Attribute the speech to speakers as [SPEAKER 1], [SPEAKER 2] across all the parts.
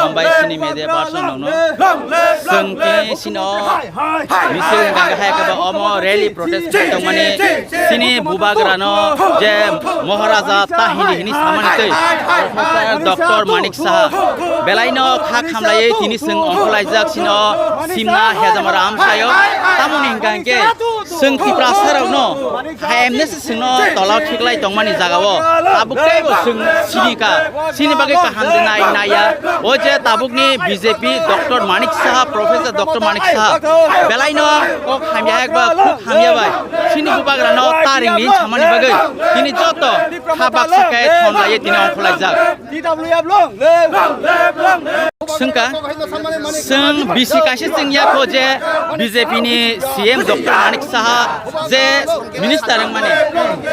[SPEAKER 1] Hambay sini media person no sengki sino misal gangga hai kaba omo rally protest tong mani sini bubagrano je Maharaja tahini hini samanite Professor Dr. Manik Saha belaino khak hamlai tini seng onkolajak sino simna hejamaram sayo tamoni gangke sengki prasar no haemnes sino tolaw thiklai tong mani jagawo tabukte bo seng sinika sini bagai kaham denai naya oje tabukni BJP Dr. Manik Saha Professor Dr. Manik Saha belaino ko khamya ekba khuk khamya bai sini bubagrano taring ni chamani bagai tini joto habak sakai thonlai tini onkolajak sengka seng bisi kaisi sengya ko je BJP ni CM Dr. Manik Saha je minister ang mane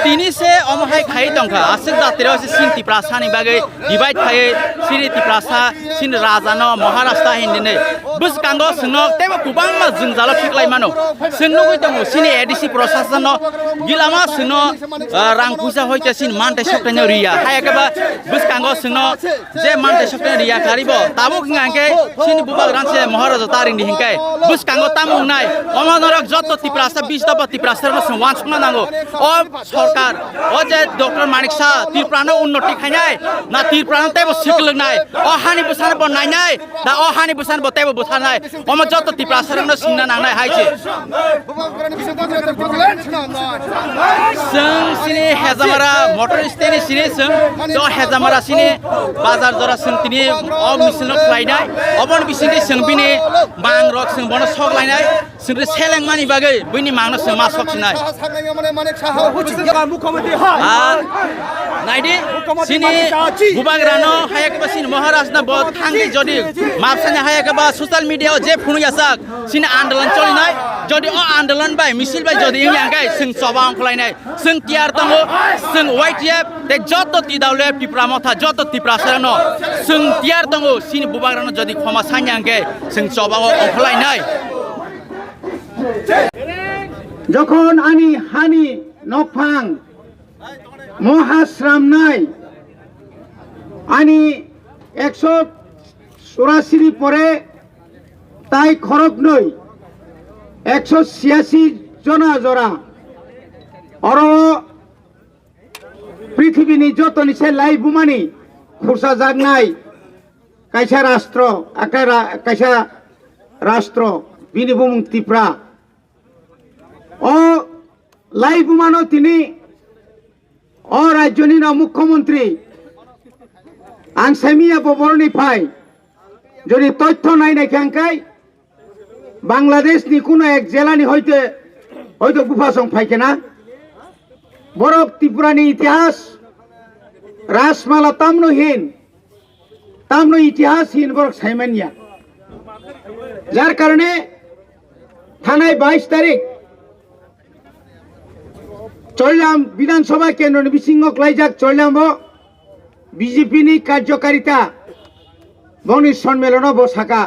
[SPEAKER 1] tini se omhai khai tongkha asik datero se sin tiprasa ni bagai divide khai sini tiprasa sin rajano Maharashtra hindine bus kango sengno teba kubang ma jungjalo thiklai mano sengno goi tongo sini ADC proshashan no gilama sengno rang puja hoite sin mante soktene riya hayakaba bus kango sengno je mante soktene riya karibo tabo ngangke sini bubag ranse Maharaja taring di hingkai bus kango tamung nai omonorok joto tiprasa 20 ta tiprasa no swan chungna nango o sarkar o je Dr. Manik Saha tiprano unnoti khainai na tiprano tebo siklung nai o hani busan bo nai nai da o hani busan bo tebo busan nai omo joto tiprasa no singna nangnai haiche seng sini hezamara motor stand sini seng jo hezamara sini bazar jora seng tini o misilno khlainai obon bisini seng bini bang rok seng bono sok lainai seng seleng mani bagai bini mangno seng ma sok sinai naidi sini bubagrano hayakba sini Maharashtra bod thangi jodi mapsane hayakba social media je phunu yasak sini andolan cholinai jodi o andolan bai misil bai jodi ingyangai seng sobang khlainai seng tiar tango seng YTF te joto tidawle tipramotha joto tiprasarano seng tiar tango sini bubagrano jodi khoma sanyangke seng sobang khlainai
[SPEAKER 2] যখন আনি হানি নফাং মহাশ্রাম নাই আনি 184 পরে তাই খরক নই 186 জনা জরা or পৃথিবীনি যত নিছে লাই বুমানি খুরসা জাগ নাই কাইসা রাষ্ট্র বিনি বুমুং তিপ্রা ও লাই বুমানো তিনি ও রাজ্যনি না মুখ্যমন্ত্রী আং সেমিয়া ববরনি ফাই যদি তথ্য নাই না ক্যাঙ্কাই বাংলাদেশ নি কোনো এক জেলানি হয়তো গুফাসং ফাইকে না বরফ ত্রিপুরানি ইতিহাস রাসমালা তামনো ইতিহাসহীন বরফ সাইমানিয়া যার কারণে থানায় 22 তারিখ চললাম বিধানসভা কেন্দ্র বিসিংক লাইজাক চললাম বিজেপি ni কার্যকারিতা বনি সম্মেলন বসাকা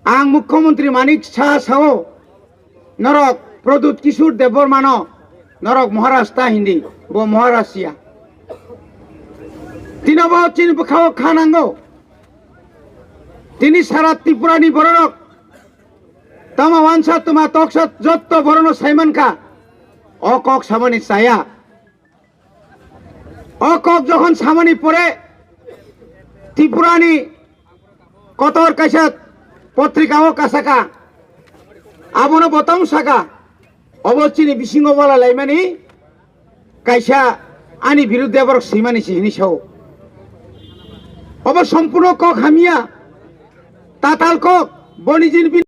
[SPEAKER 2] আং মুখ্যমন্ত্রী মানিক সাহা সাহ নরক প্রদূত কিশোর দেববর্মান নরক মহারাষ্ট্র হিন্দি ব মহারাষ্ট্রিয়া তিনব চিন খাও খানাঙ্গো তিনি সারা ত্রিপুরানি বরণক তামা ওয়ানসা তোমা তকসা যত বরণ সাইমানকা অকক সামানি চায়া অকক যখন সামানি পড়ে ত্রিপুরানি কতর কাইসাত পত্রিকাও কাসাকা আবনো বতম সাকা অবচিনি বিসিংহ বলা লাইমানি কাইসা আনি বিরুদ্ধে আবার সীমানি সিহিনি সাও অব সম্পূর্ণ কক হামিয়া তাতাল কক বনিজিন